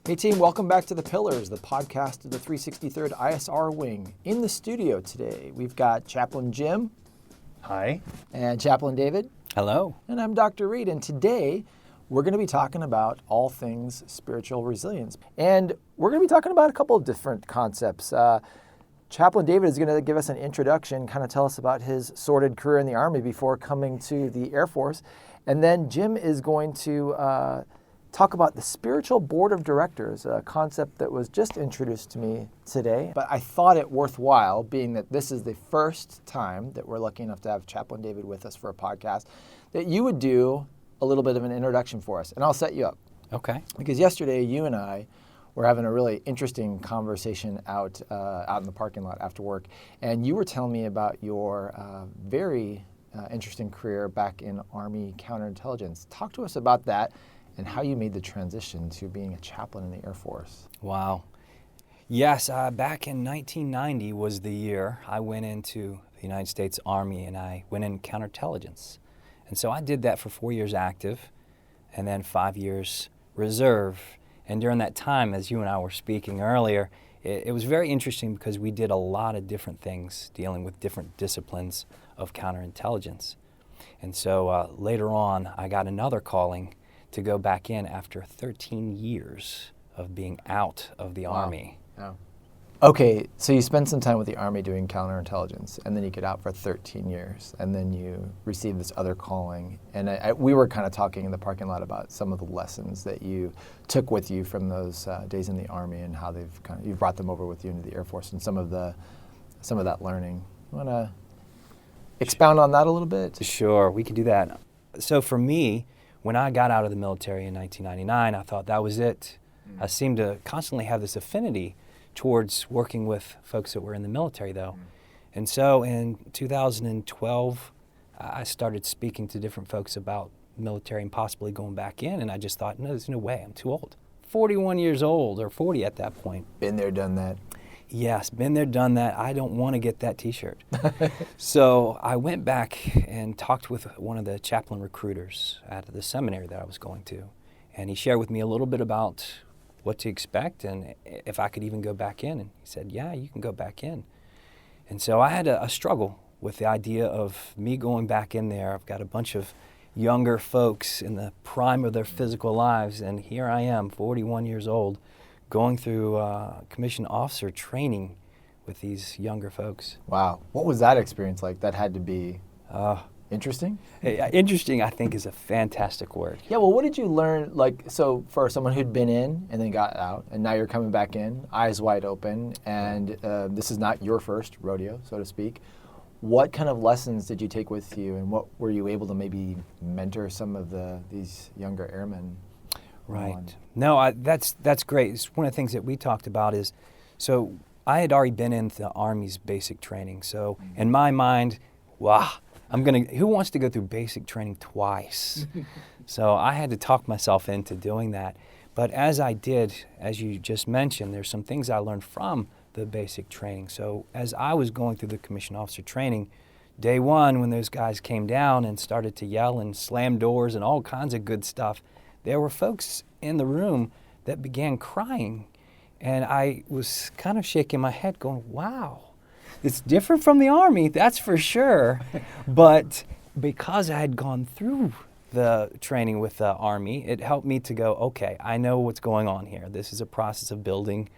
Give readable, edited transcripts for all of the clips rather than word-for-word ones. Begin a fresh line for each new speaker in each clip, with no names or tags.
Hey team, welcome back to The Pillars, the podcast of the 363rd ISR Wing. In the studio today, we've got Chaplain Jim.
Hi.
And Chaplain David.
Hello.
And I'm Dr. Reed, and today we're going to be talking about all things spiritual resilience. And we're going to be talking about a couple of different concepts. Chaplain David is going to give us an introduction, kind of tell us about his sordid career in the Army before coming to the Air Force. And then Jim is going to talk about the spiritual board of directors, a concept that was just introduced to me today. But I thought it worthwhile, being that this is the first time that we're lucky enough to have Chaplain David with us for a podcast, that you would do a little bit of an introduction for us. And I'll set you up.
Okay.
Because yesterday you and I were having a really interesting conversation out in the parking lot after work. And you were telling me about your very interesting career back in Army counterintelligence. Talk to us about that and how you made the transition to being a chaplain in the Air Force.
Wow. Yes, back in 1990 was the year I went into the United States Army, and I went in counterintelligence. And so I did that for 4 years active and then 5 years reserve. And during that time, as you and I were speaking earlier, it was very interesting because we did a lot of different things dealing with different disciplines of counterintelligence. And so later on, I got another calling to go back in after 13 years of being out of the Army.
Wow. Okay, so you spent some time with the Army doing counterintelligence, and then you get out for 13 years, and then you receive this other calling. And we were kind of talking in the parking lot about some of the lessons that you took with you from those days in the Army and how you've brought them over with you into the Air Force and some of that learning. You want to expound on that a little bit?
Sure, we can do that. So for me, when I got out of the military in 1999, I thought that was it. I seemed to constantly have this affinity towards working with folks that were in the military, though. And so in 2012, I started speaking to different folks about military and possibly going back in, and I just thought, no, there's no way, I'm too old. 41 years old, or 40 at that point.
Been there, done that.
Yes, been there, done that. I don't want to get that T-shirt. So I went back and talked with one of the chaplain recruiters at the seminary that I was going to. And he shared with me a little bit about what to expect and if I could even go back in. And he said, yeah, you can go back in. And so I had a struggle with the idea of me going back in there. I've got a bunch of younger folks in the prime of their physical lives, and here I am, 41 years old, going through commissioned officer training with these younger folks.
Wow. What was that experience like? That had to be interesting?
Interesting, I think, is a fantastic word.
Yeah, well, what did you learn, so for someone who'd been in and then got out, and now you're coming back in, eyes wide open, and this is not your first rodeo, so to speak. What kind of lessons did you take with you, and what were you able to maybe mentor some of these younger airmen?
Right. No, that's great. It's one of the things that we talked about is, so I had already been in the Army's basic training. So in my mind, wow, who wants to go through basic training twice? So I had to talk myself into doing that. But as I did, as you just mentioned, there's some things I learned from the basic training. So as I was going through the commissioned officer training, day one, when those guys came down and started to yell and slam doors and all kinds of good stuff, there were folks in the room that began crying, and I was kind of shaking my head going, wow, it's different from the Army, that's for sure. But because I had gone through the training with the Army, it helped me to go, okay, I know what's going on here. This is a process of building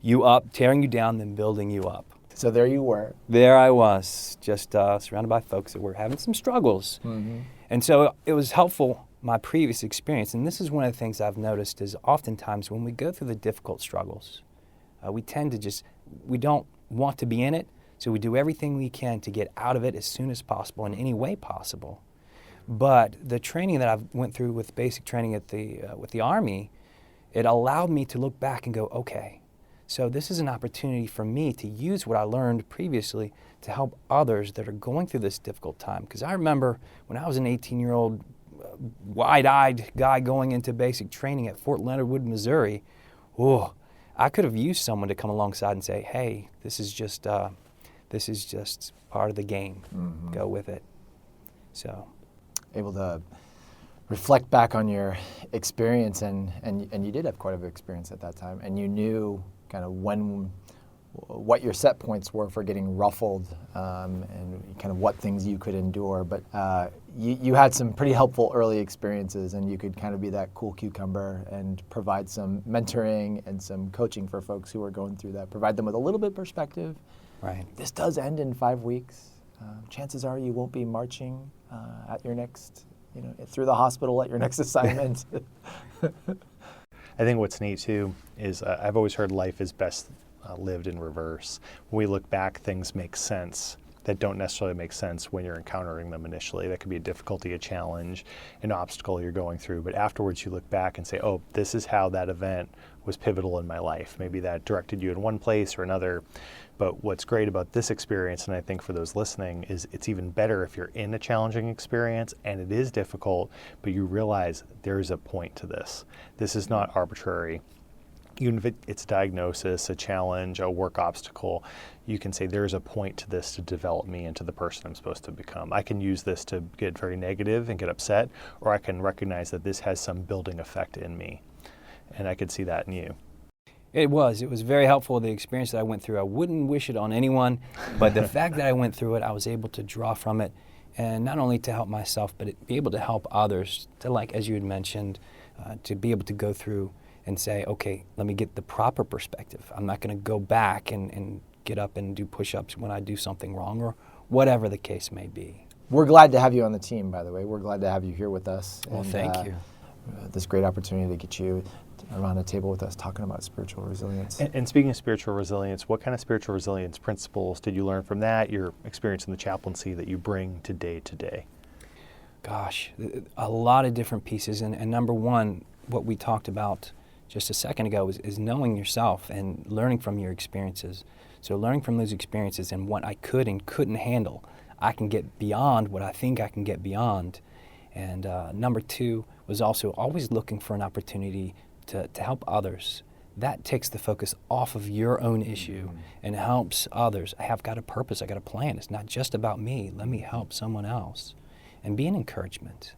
you up, tearing you down, then building you up.
So there you were.
There I was, just surrounded by folks that were having some struggles. Mm-hmm. And so it was helpful, my previous experience, and this is one of the things I've noticed is oftentimes when we go through the difficult struggles, we tend to we don't want to be in it, so we do everything we can to get out of it as soon as possible in any way possible. But the training that I went through with basic training with the Army, it allowed me to look back and go, okay, so this is an opportunity for me to use what I learned previously to help others that are going through this difficult time. Because I remember when I was an 18-year-old wide-eyed guy going into basic training at Fort Leonard Wood, Missouri, I could have used someone to come alongside and say, hey, this is just part of the game. Mm-hmm. Go with it. So,
able to reflect back on your experience, and you did have quite a bit of experience at that time, and you knew kind of what your set points were for getting ruffled, and kind of what things you could endure. But you had some pretty helpful early experiences, and you could kind of be that cool cucumber and provide some mentoring and some coaching for folks who are going through that, provide them with a little bit of perspective.
Right.
This does end in 5 weeks. Chances are you won't be marching at your next, through the hospital at your next assignment.
I think what's neat too is I've always heard life is best lived in reverse. When we look back, things make sense that don't necessarily make sense when you're encountering them initially. That could be a difficulty, a challenge, an obstacle you're going through. But afterwards you look back and say, oh, this is how that event was pivotal in my life. Maybe that directed you in one place or another. But what's great about this experience, and I think for those listening, is it's even better if you're in a challenging experience and it is difficult, but you realize there's a point to this. This is not arbitrary. Even if it's a diagnosis, a challenge, a work obstacle, you can say there's a point to this to develop me into the person I'm supposed to become. I can use this to get very negative and get upset, or I can recognize that this has some building effect in me. And I could see that in you.
It was very helpful, the experience that I went through. I wouldn't wish it on anyone, but the fact that I went through it, I was able to draw from it, and not only to help myself, but be able to help others, to, like, as you had mentioned, to be able to go through and say, okay, let me get the proper perspective. I'm not going to go back and get up and do push-ups when I do something wrong, or whatever the case may be.
We're glad to have you on the team, by the way. We're glad to have you here with us.
Well, thank you.
This great opportunity to get you around a table with us talking about spiritual resilience.
And speaking of spiritual resilience, what kind of spiritual resilience principles did you learn from that, your experience in the chaplaincy, that you bring to day to day?
Gosh, a lot of different pieces. And number one, what we talked about just a second ago is knowing yourself and learning from your experiences. So learning from those experiences and what I could and couldn't handle. I can get beyond what I think I can get beyond. And number two was also always looking for an opportunity to help others. That takes the focus off of your own issue and helps others. I have got a purpose, I got a plan. It's not just about me. Let me help someone else. And be an encouragement.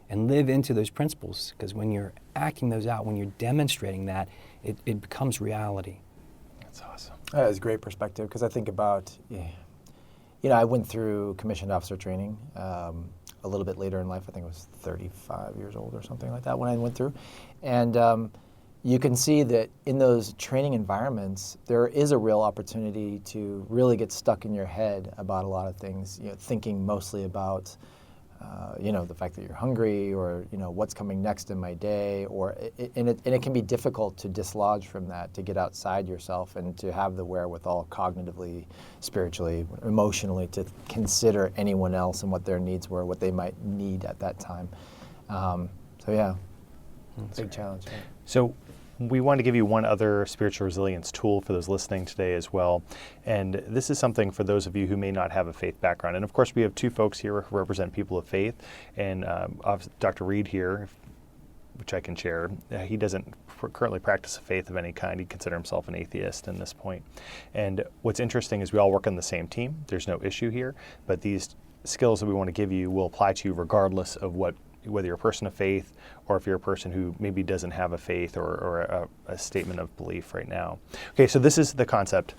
And live into those principles, because when you're acting those out, when you're demonstrating that, it becomes reality.
That's awesome.
That is great perspective, because I think about, I went through commissioned officer training a little bit later in life. I think I was 35 years old or something like that when I went through. And you can see that in those training environments, there is a real opportunity to really get stuck in your head about a lot of things, thinking mostly about the fact that you're hungry, or what's coming next in my day, and it can be difficult to dislodge from that, to get outside yourself and to have the wherewithal cognitively, spiritually, emotionally, to consider anyone else and what their needs were, what they might need at that time. Big challenge. Yeah.
So we want to give you one other spiritual resilience tool for those listening today as well. And this is something for those of you who may not have a faith background. And of course, we have two folks here who represent people of faith. And Dr. Reed here, which I can share, he doesn't currently practice a faith of any kind. He'd consider himself an atheist in this point. And what's interesting is we all work on the same team. There's no issue here. But these skills that we want to give you will apply to you regardless of whether you're a person of faith or if you're a person who maybe doesn't have a faith or a statement of belief right now. Okay, so this is the concept.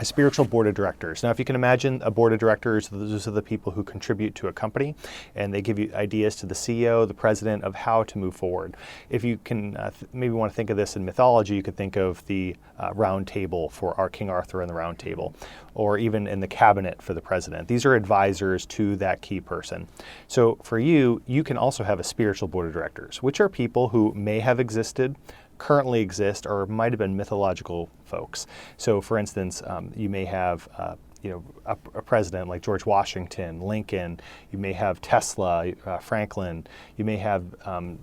A spiritual board of directors. Now, if you can imagine, a board of directors, those are the people who contribute to a company, and they give you ideas to the CEO, the president, of how to move forward. If you can maybe want to think of this in mythology, you could think of the round table for our King Arthur and the round table, or even in the cabinet for the president. These are advisors to that key person. So for you, you can also have a spiritual board of directors, which are people who may have existed, currently exist, or might have been mythological folks. So for instance, you may have a president like George Washington, Lincoln. You may have Tesla, Franklin. You may have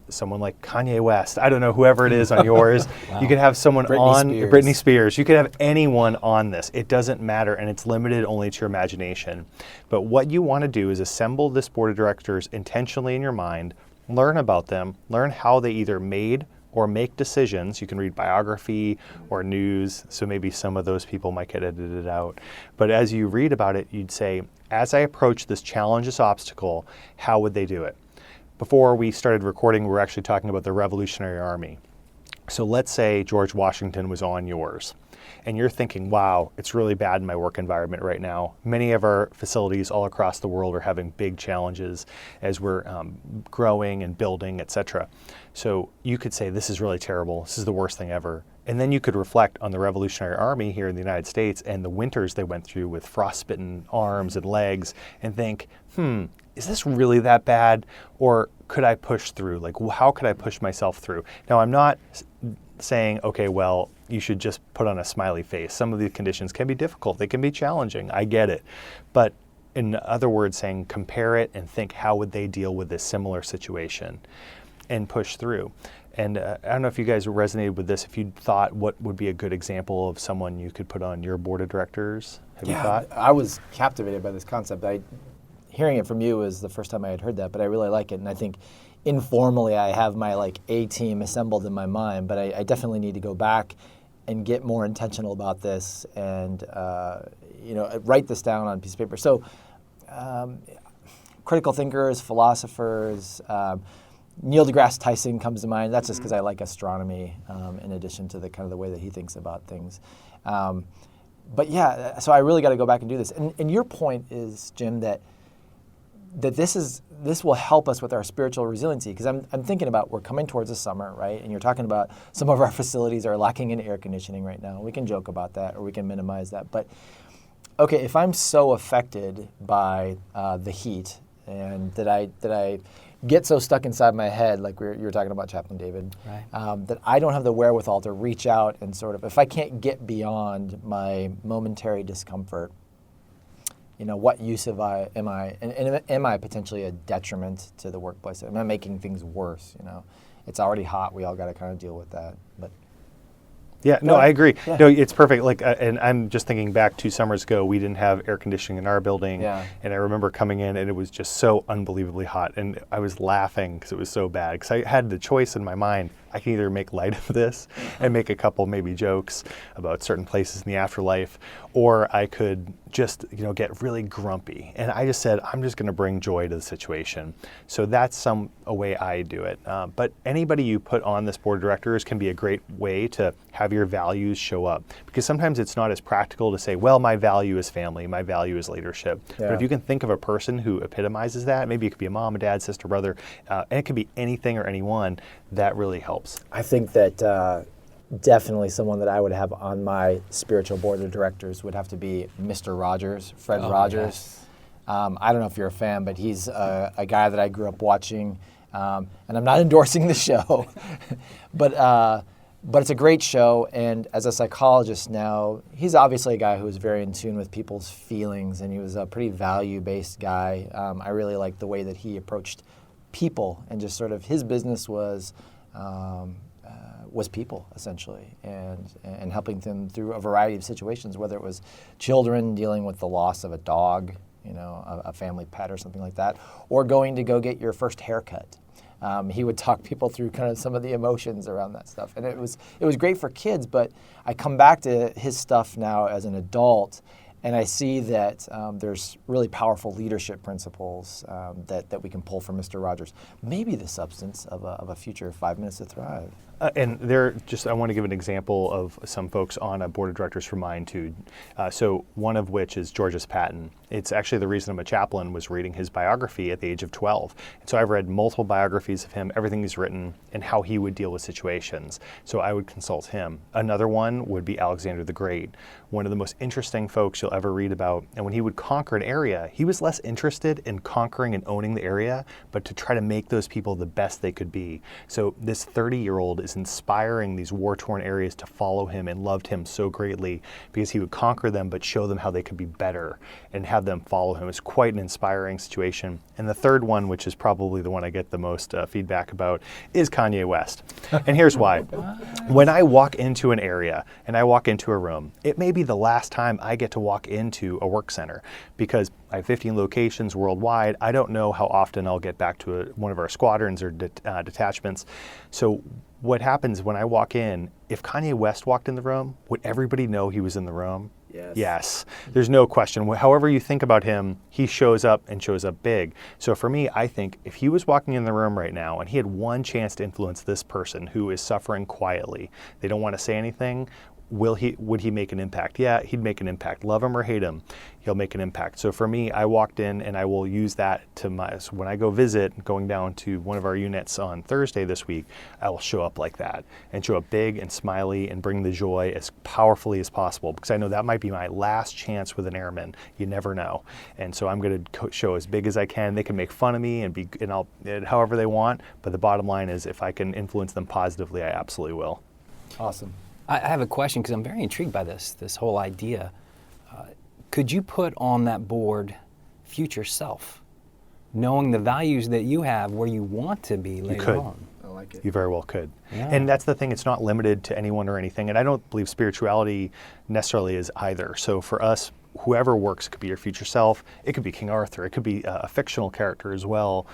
someone like Kanye West. I don't know, whoever it is on yours.
Wow.
You could have someone
Britney
Spears. You could have anyone on this. It doesn't matter, and it's limited only to your imagination. But what you want to do is assemble this board of directors intentionally in your mind, learn about them, learn how they either made or make decisions. You can read biography or news, so maybe some of those people might get edited out. But as you read about it, you'd say, as I approach this challenge, this obstacle, how would they do it? before we started recording, we were actually talking about the Revolutionary Army. So let's say George Washington was on yours, and you're thinking, wow, it's really bad in my work environment right now. Many of our facilities all across the world are having big challenges as we're growing and building, etc. So you could say, this is really terrible. This is the worst thing ever. And then you could reflect on the Revolutionary Army here in the United States and the winters they went through with frostbitten arms and legs and think, is this really that bad? Or could I push through? Like, how could I push myself through? Now, I'm not saying, okay, well, you should just put on a smiley face. Some of these conditions can be difficult. They can be challenging. I get it. But in other words, saying compare it and think, how would they deal with this similar situation and push through? And I don't know if you guys resonated with this, if you thought what would be a good example of someone you could put on your board of directors. Have you thought?
I was captivated by this concept. Hearing it from you was the first time I had heard that, but I really like it. And I think informally I have my A team assembled in my mind, but I definitely need to go back and get more intentional about this and write this down on a piece of paper. So critical thinkers, philosophers, Neil deGrasse Tyson comes to mind. That's just because I like astronomy in addition to the kind of the way that he thinks about things. But yeah, so I really got to go back and do this. And your point is, Jim, that this will help us with our spiritual resiliency, because I'm thinking about, we're coming towards the summer, right? And you're talking about some of our facilities are lacking in air conditioning right now. We can joke about that or we can minimize that. But okay, if I'm so affected by the heat and that I get so stuck inside my head, like you were talking about, Chaplain David, right. That I don't have the wherewithal to reach out and sort of, if I can't get beyond my momentary discomfort, what use am I, and am I potentially a detriment to the workplace? Am I making things worse? It's already hot. We all got to kind of deal with that. But
yeah, no, I agree.
Yeah.
No, it's perfect. And I'm just thinking back 2 summers ago, we didn't have air conditioning in our building.
Yeah.
And I remember coming in and it was just so unbelievably hot. And I was laughing because it was so bad. Because I had the choice in my mind. I can either make light of this and make a couple maybe jokes about certain places in the afterlife, or I could just get really grumpy. And I just said, I'm just going to bring joy to the situation. So that's a way I do it. But anybody you put on this board of directors can be a great way to have your values show up. Because sometimes it's not as practical to say, well, my value is family, my value is leadership. Yeah. But if you can think of a person who epitomizes that, maybe it could be a mom, a dad, sister, brother, and it could be anything or anyone, that really helps.
I think that definitely someone that I would have on my spiritual board of directors would have to be Mr. Rogers, Fred Rogers. Yes. I don't know if you're a fan, but he's a guy that I grew up watching, and I'm not endorsing the show, but it's a great show. And as a psychologist now, he's obviously a guy who is very in tune with people's feelings, and he was a pretty value-based guy. I really liked the way that he approached people, and just sort of his business was people, essentially, and helping them through a variety of situations, whether it was children dealing with the loss of a dog, a family pet or something like that, or going to go get your first haircut. He would talk people through kind of some of the emotions around that stuff. And it was great for kids, but I come back to his stuff now as an adult, and I see that there's really powerful leadership principles that we can pull from Mr. Rogers. Maybe the substance of a future 5 Minutes to Thrive.
And I want to give an example of some folks on a board of directors for mine too. So one of which is Georges Patton. It's actually the reason I'm a chaplain, was reading his biography at the age of 12. And so I've read multiple biographies of him, everything he's written, and how he would deal with situations. So I would consult him. Another one would be Alexander the Great, one of the most interesting folks you'll ever read about. And when he would conquer an area, he was less interested in conquering and owning the area, but to try to make those people the best they could be. So this 30-year-old is inspiring these war-torn areas to follow him and loved him so greatly, because he would conquer them but show them how they could be better and have them follow him. It's quite an inspiring situation. And the third one, which is probably the one I get the most feedback about, is Kanye West. And here's why. When I walk into an area and I walk into a room, it may be the last time I get to walk into a work center, because I have 15 locations worldwide. I don't know how often I'll get back to one of our squadrons or detachments. So what happens when I walk in, if Kanye West walked in the room, would everybody know he was in the room? Yes. There's no question. However you think about him, he shows up and shows up big. So for me, I think if he was walking in the room right now and he had one chance to influence this person who is suffering quietly, they don't want to say anything, would he make an impact? Yeah, he'd make an impact. Love him or hate him, he'll make an impact. So for me, I walked in and I will use that so when I go visit, going down to one of our units on Thursday this week, I will show up like that and show up big and smiley and bring the joy as powerfully as possible, because I know that might be my last chance with an airman. You never know. And so I'm going to show as big as I can. They can make fun of me and I'll however they want, but the bottom line is if I can influence them positively, I absolutely will.
Awesome.
I have a question because I'm very intrigued by this whole idea. Could you put on that board future self, knowing the values that you have where you want to be later on?
I like it.
You very well could.
Yeah.
And that's the thing, it's not limited to anyone or anything. And I don't believe spirituality necessarily is either. So for us, whoever works, it could be your future self, it could be King Arthur, it could be a fictional character as well.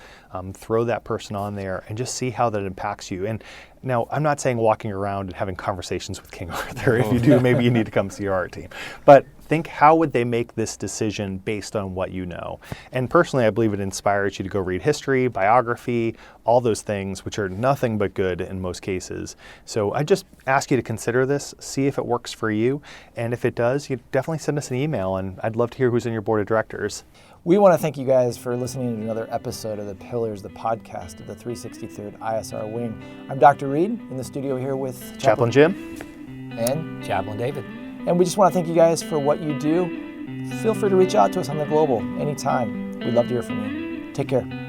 Throw that person on there and just see how that impacts you. And now, I'm not saying walking around and having conversations with King Arthur. If you do, maybe you need to come see our art team. But think, how would they make this decision based on what you know? And personally, I believe it inspires you to go read history, biography, all those things, which are nothing but good in most cases. So I just ask you to consider this, see if it works for you. And if it does, you definitely send us an email, and I'd love to hear who's in your board of directors.
We want to thank you guys for listening to another episode of The Pillars, the podcast of the 363rd ISR Wing. I'm Dr. Reed in the studio here with
Chaplain Jim.
And
Chaplain David.
And we just want to thank you guys for what you do. Feel free to reach out to us on the Global anytime. We'd love to hear from you. Take care.